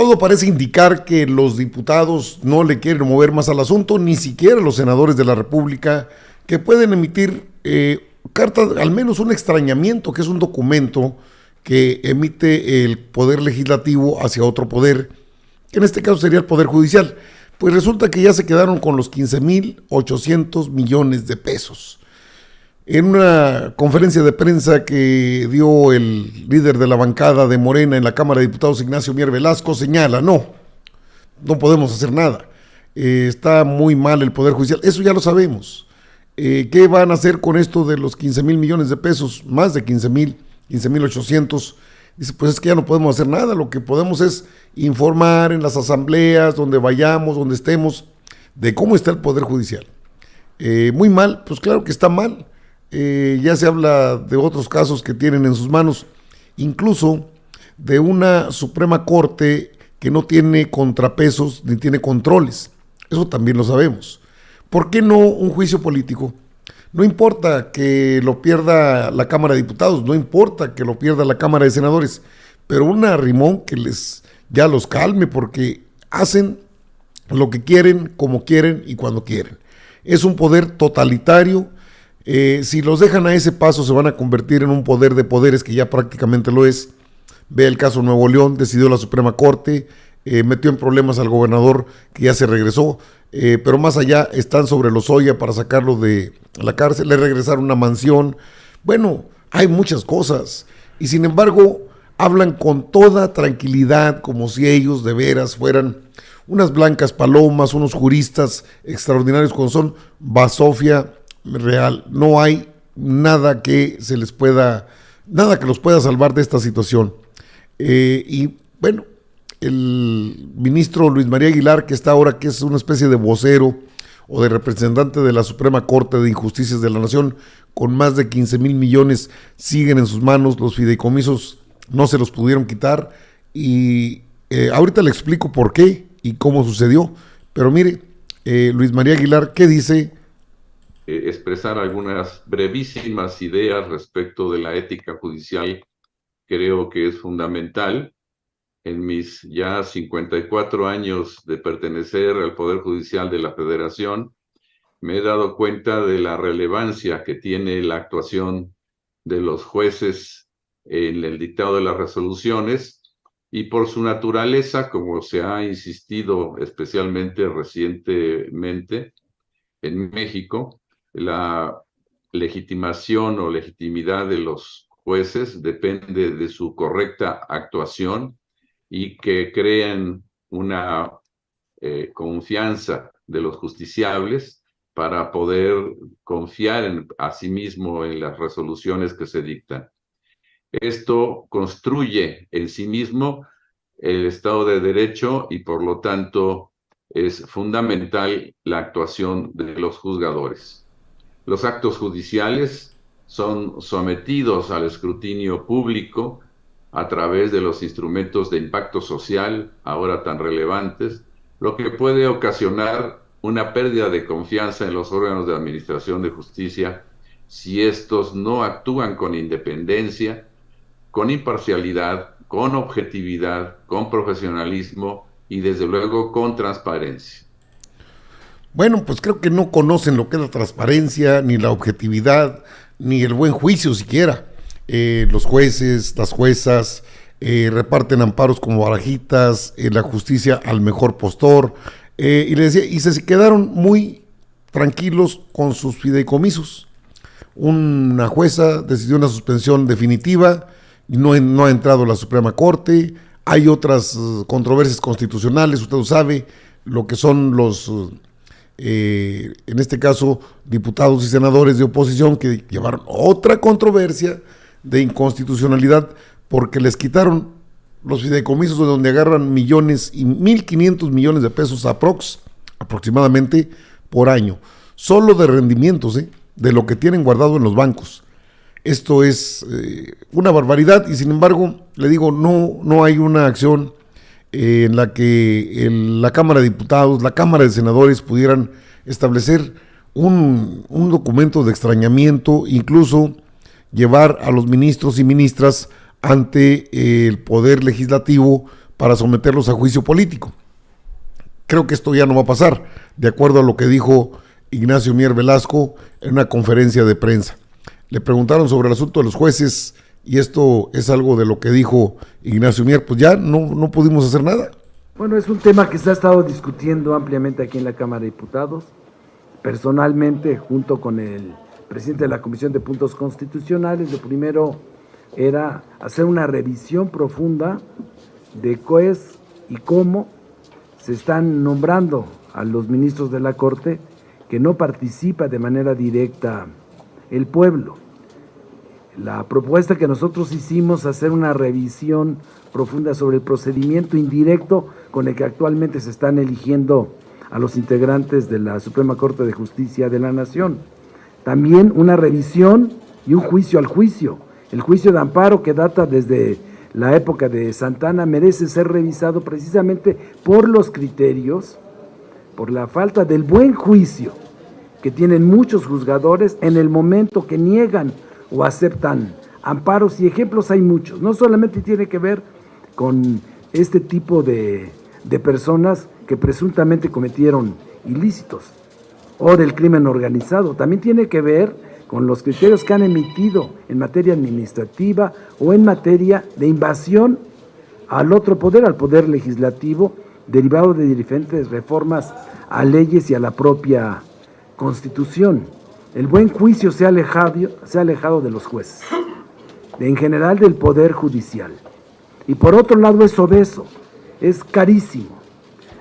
todo parece indicar que los diputados no le quieren mover más al asunto, ni siquiera los senadores de la República, que pueden emitir cartas, al menos un extrañamiento, que es un documento que emite el Poder Legislativo hacia otro poder, que en este caso sería el Poder Judicial. Pues resulta que ya se quedaron con los 15,800 millones de pesos. En una conferencia de prensa que dio el líder de la bancada de Morena en la Cámara de Diputados, Ignacio Mier Velasco, señala, no podemos hacer nada, está muy mal el Poder Judicial, eso ya lo sabemos. ¿Qué van a hacer con esto de los 15,000 millones de pesos? Más de 15,800. Dice, pues es que ya no podemos hacer nada, lo que podemos es informar en las asambleas, donde vayamos, donde estemos, de cómo está el Poder Judicial. Muy mal, pues claro que está mal. Ya se habla de otros casos que tienen en sus manos, incluso de una Suprema Corte que no tiene contrapesos ni tiene controles. Eso también lo sabemos. ¿Por qué no un juicio político? No importa que lo pierda la Cámara de Diputados, no importa que lo pierda la Cámara de Senadores, pero un arrimón que ya los calme, porque hacen lo que quieren, como quieren y cuando quieren. Es un poder totalitario. Si los dejan a ese paso, se van a convertir en un poder de poderes, que ya prácticamente lo es. Ve el caso Nuevo León, decidió la Suprema Corte, metió en problemas al gobernador, que ya se regresó, pero más allá están sobre Lozoya para sacarlo de la cárcel, le regresaron una mansión. Bueno, hay muchas cosas, y sin embargo hablan con toda tranquilidad, como si ellos de veras fueran unas blancas palomas, unos juristas extraordinarios, cuando son basofia real. No hay nada que nada que los pueda salvar de esta situación. Y bueno, el ministro Luis María Aguilar, que está ahora, que es una especie de vocero o de representante de la Suprema Corte de Injusticias de la Nación, con más de 15,000 millones, siguen en sus manos. Los fideicomisos no se los pudieron quitar, y ahorita le explico por qué y cómo sucedió. Pero mire, Luis María Aguilar, ¿qué dice? Expresar algunas brevísimas ideas respecto de la ética judicial. Creo que es fundamental. En mis ya 54 años de pertenecer al Poder Judicial de la Federación, me he dado cuenta de la relevancia que tiene la actuación de los jueces en el dictado de las resoluciones, y por su naturaleza, como se ha insistido especialmente recientemente en México, la legitimación o legitimidad de los jueces depende de su correcta actuación, y que crean una confianza de los justiciables para poder confiar a sí mismo en las resoluciones que se dictan. Esto construye en sí mismo el Estado de Derecho, y por lo tanto es fundamental la actuación de los juzgadores. Los actos judiciales son sometidos al escrutinio público a través de los instrumentos de impacto social, ahora tan relevantes, lo que puede ocasionar una pérdida de confianza en los órganos de administración de justicia si estos no actúan con independencia, con imparcialidad, con objetividad, con profesionalismo y desde luego con transparencia. Bueno, pues creo que no conocen lo que es la transparencia, ni la objetividad, ni el buen juicio siquiera. Los jueces, las juezas, reparten amparos como barajitas, la justicia al mejor postor, y se quedaron muy tranquilos con sus fideicomisos. Una jueza decidió una suspensión definitiva, y no ha entrado a la Suprema Corte. Hay otras controversias constitucionales, usted lo sabe, lo que son los en este caso diputados y senadores de oposición, que llevaron otra controversia de inconstitucionalidad porque les quitaron los fideicomisos, de donde agarran millones y 1,500 millones de pesos aproximadamente por año, solo de rendimientos, de lo que tienen guardado en los bancos. Esto es una barbaridad, y sin embargo, le digo, no hay una acción en la que la Cámara de Diputados, la Cámara de Senadores pudieran establecer un documento de extrañamiento, incluso llevar a los ministros y ministras ante el Poder Legislativo para someterlos a juicio político. Creo que esto ya no va a pasar, de acuerdo a lo que dijo Ignacio Mier Velasco en una conferencia de prensa. Le preguntaron sobre el asunto de los jueces y esto es algo de lo que dijo Ignacio Mier, pues ya no pudimos hacer nada. Bueno, es un tema que se ha estado discutiendo ampliamente aquí en la Cámara de Diputados. Personalmente, junto con el presidente de la Comisión de Puntos Constitucionales, lo primero era hacer una revisión profunda de qué es y cómo se están nombrando a los ministros de la Corte, que no participa de manera directa el pueblo. La propuesta que nosotros hicimos, hacer una revisión profunda sobre el procedimiento indirecto con el que actualmente se están eligiendo a los integrantes de la Suprema Corte de Justicia de la Nación. También una revisión y un juicio al juicio. El juicio de amparo, que data desde la época de Santana, merece ser revisado precisamente por los criterios, por la falta del buen juicio que tienen muchos juzgadores en el momento que niegan o aceptan amparos, y ejemplos hay muchos. No solamente tiene que ver con este tipo de personas que presuntamente cometieron ilícitos o del crimen organizado, también tiene que ver con los criterios que han emitido en materia administrativa o en materia de invasión al otro poder, al poder legislativo, derivado de diferentes reformas a leyes y a la propia Constitución. El buen juicio se ha alejado de los jueces, en general del Poder Judicial. Y por otro lado es obeso, es carísimo.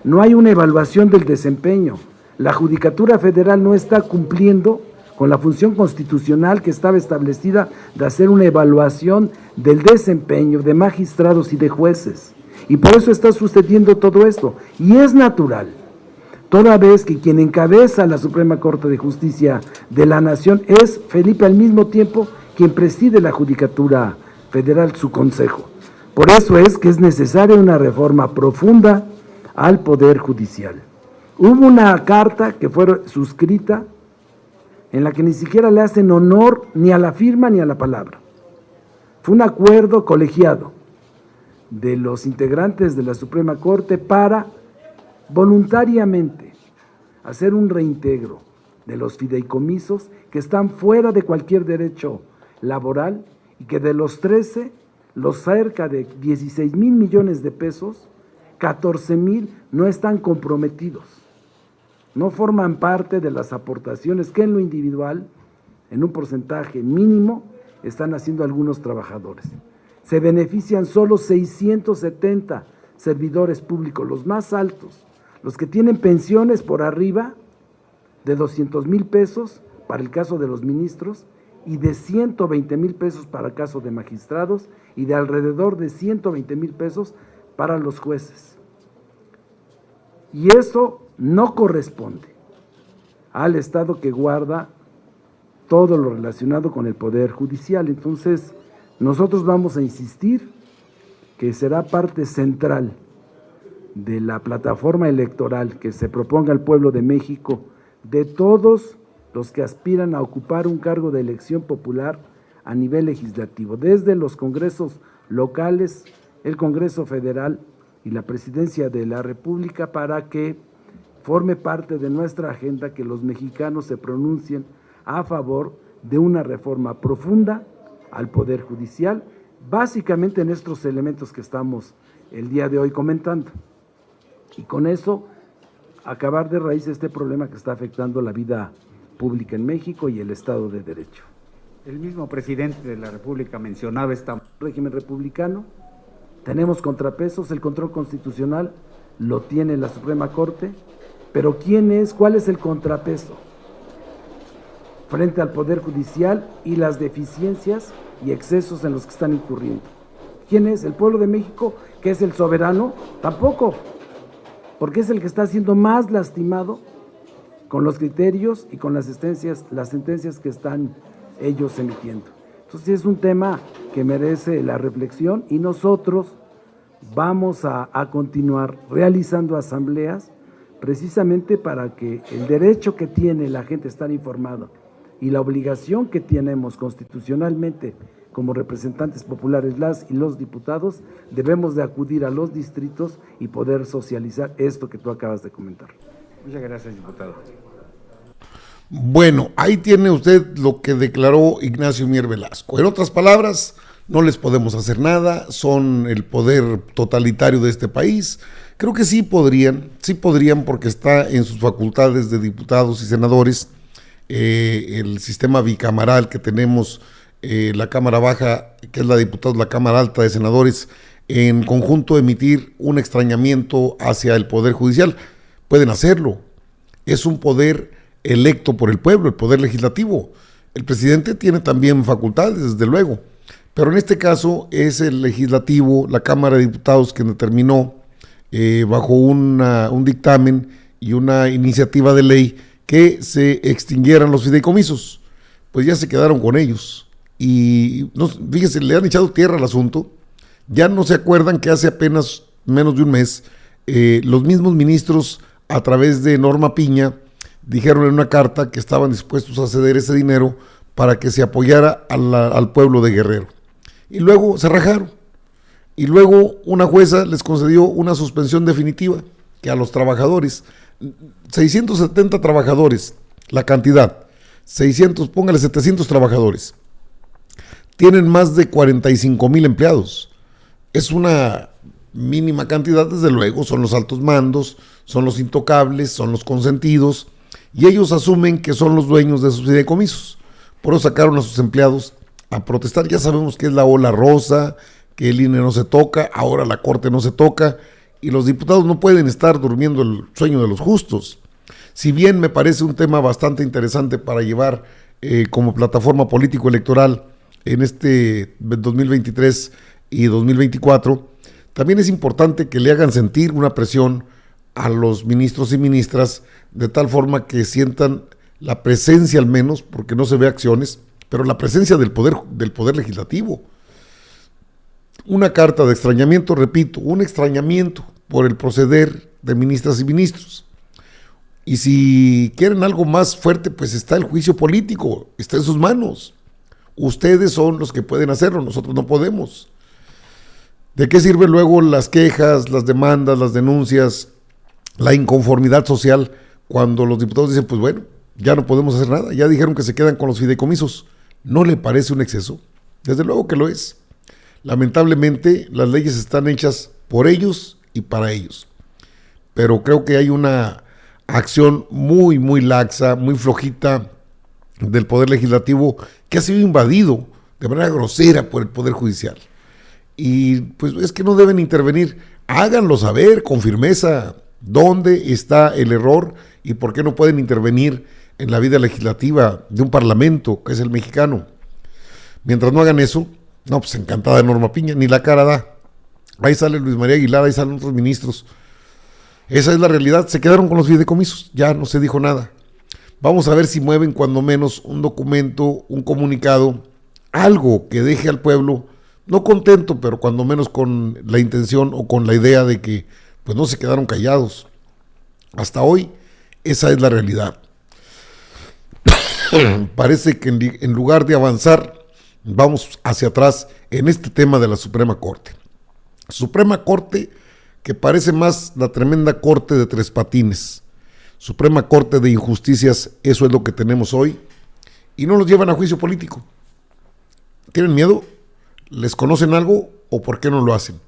No hay una evaluación del desempeño. La Judicatura Federal no está cumpliendo con la función constitucional que estaba establecida de hacer una evaluación del desempeño de magistrados y de jueces. Y por eso está sucediendo todo esto. Y es natural, toda vez que quien encabeza la Suprema Corte de Justicia de la Nación es Felipe, al mismo tiempo quien preside la Judicatura Federal, su consejo. Por eso es que es necesaria una reforma profunda al Poder Judicial. Hubo una carta que fue suscrita en la que ni siquiera le hacen honor ni a la firma ni a la palabra. Fue un acuerdo colegiado de los integrantes de la Suprema Corte para voluntariamente hacer un reintegro de los fideicomisos que están fuera de cualquier derecho laboral, y que de los 13, los cerca de 16,000 millones de pesos, 14,000 no están comprometidos, no forman parte de las aportaciones que en lo individual, en un porcentaje mínimo, están haciendo algunos trabajadores. Se benefician solo 670 servidores públicos, los más altos, los que tienen pensiones por arriba de 200,000 pesos para el caso de los ministros, y de 120,000 pesos para el caso de magistrados, y de alrededor de 120,000 pesos para los jueces. Y eso no corresponde al Estado que guarda todo lo relacionado con el Poder Judicial. Entonces, nosotros vamos a insistir que será parte central de la plataforma electoral que se proponga al pueblo de México, de todos los que aspiran a ocupar un cargo de elección popular a nivel legislativo, desde los congresos locales, el Congreso Federal y la Presidencia de la República, para que forme parte de nuestra agenda que los mexicanos se pronuncien a favor de una reforma profunda al Poder Judicial, básicamente en estos elementos que estamos el día de hoy comentando. Y con eso acabar de raíz este problema que está afectando la vida pública en México y el Estado de Derecho. El mismo presidente de la República mencionaba esta régimen republicano, tenemos contrapesos, el control constitucional lo tiene la Suprema Corte, pero ¿cuál es el contrapeso frente al Poder Judicial y las deficiencias y excesos en los que están incurriendo? ¿Quién es? ¿El pueblo de México, que es el soberano? Tampoco, porque es el que está siendo más lastimado con los criterios y con las sentencias que están ellos emitiendo. Entonces es un tema que merece la reflexión, y nosotros vamos a continuar realizando asambleas precisamente para que el derecho que tiene la gente a estar informado y la obligación que tenemos constitucionalmente como representantes populares, las y los diputados, debemos de acudir a los distritos y poder socializar esto que tú acabas de comentar. Muchas gracias, diputado. Bueno, ahí tiene usted lo que declaró Ignacio Mier Velasco. En otras palabras, no les podemos hacer nada, son el poder totalitario de este país. Creo que sí podrían porque está en sus facultades de diputados y senadores el sistema bicameral que tenemos, la Cámara Baja, que es la de diputados, la Cámara Alta de senadores, en conjunto emitir un extrañamiento hacia el Poder Judicial. Pueden hacerlo. Es un poder electo por el pueblo, el Poder Legislativo. El presidente tiene también facultades, desde luego, pero en este caso es el Legislativo, la Cámara de Diputados, que determinó bajo un dictamen y una iniciativa de ley que se extinguieran los fideicomisos. Pues ya se quedaron con ellos. Y no, fíjese, le han echado tierra al asunto. Ya no se acuerdan que hace apenas menos de un mes los mismos ministros, a través de Norma Piña, dijeron en una carta que estaban dispuestos a ceder ese dinero para que se apoyara al pueblo de Guerrero. Y luego se rajaron. Y luego una jueza les concedió una suspensión definitiva, que a los trabajadores, 670 trabajadores, la cantidad, 600, póngale 700 trabajadores, tienen más de 45,000 empleados. Es una mínima cantidad, desde luego, son los altos mandos, son los intocables, son los consentidos, y ellos asumen que son los dueños de sus fideicomisos. Por eso sacaron a sus empleados a protestar. Ya sabemos que es la ola rosa, que el INE no se toca, ahora la Corte no se toca, y los diputados no pueden estar durmiendo el sueño de los justos. Si bien me parece un tema bastante interesante para llevar como plataforma político-electoral en este 2023 y 2024, también es importante que le hagan sentir una presión a los ministros y ministras, de tal forma que sientan la presencia, al menos, porque no se ve acciones, pero la presencia del poder legislativo. Una carta de extrañamiento, repito, un extrañamiento por el proceder de ministras y ministros. Y si quieren algo más fuerte, pues está el juicio político, está en sus manos. Ustedes son los que pueden hacerlo, nosotros no podemos. ¿De qué sirven luego las quejas, las demandas, las denuncias, la inconformidad social, cuando los diputados dicen, pues bueno, ya no podemos hacer nada, ya dijeron que se quedan con los fideicomisos? ¿No le parece un exceso? Desde luego que lo es. Lamentablemente, las leyes están hechas por ellos y para ellos. Pero creo que hay una acción muy, muy laxa, muy flojita del Poder Legislativo, que ha sido invadido de manera grosera por el Poder Judicial. Y pues es que no deben intervenir. Háganlo saber con firmeza dónde está el error y por qué no pueden intervenir en la vida legislativa de un parlamento, que es el mexicano. Mientras no hagan eso, no, pues encantada de Norma Piña, ni la cara da. Ahí sale Luis María Aguilar, ahí salen otros ministros. Esa es la realidad, se quedaron con los fideicomisos, ya no se dijo nada. Vamos a ver si mueven cuando menos un documento, un comunicado, algo que deje al pueblo, no contento, pero cuando menos con la intención o con la idea de que pues no se quedaron callados. Hasta hoy, esa es la realidad. Parece que en lugar de avanzar, vamos hacia atrás en este tema de la Suprema Corte. Suprema Corte que parece más la tremenda Corte de Tres Patines. Suprema Corte de injusticias, eso es lo que tenemos hoy. Y no los llevan a juicio político. ¿Tienen miedo? ¿Les conocen algo o por qué no lo hacen?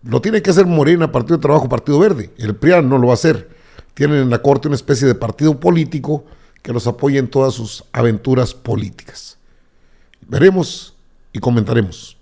Lo tiene que hacer Morena, Partido de Trabajo, Partido Verde. El PRIAN no lo va a hacer. Tienen en la Corte una especie de partido político que los apoya en todas sus aventuras políticas. Veremos y comentaremos.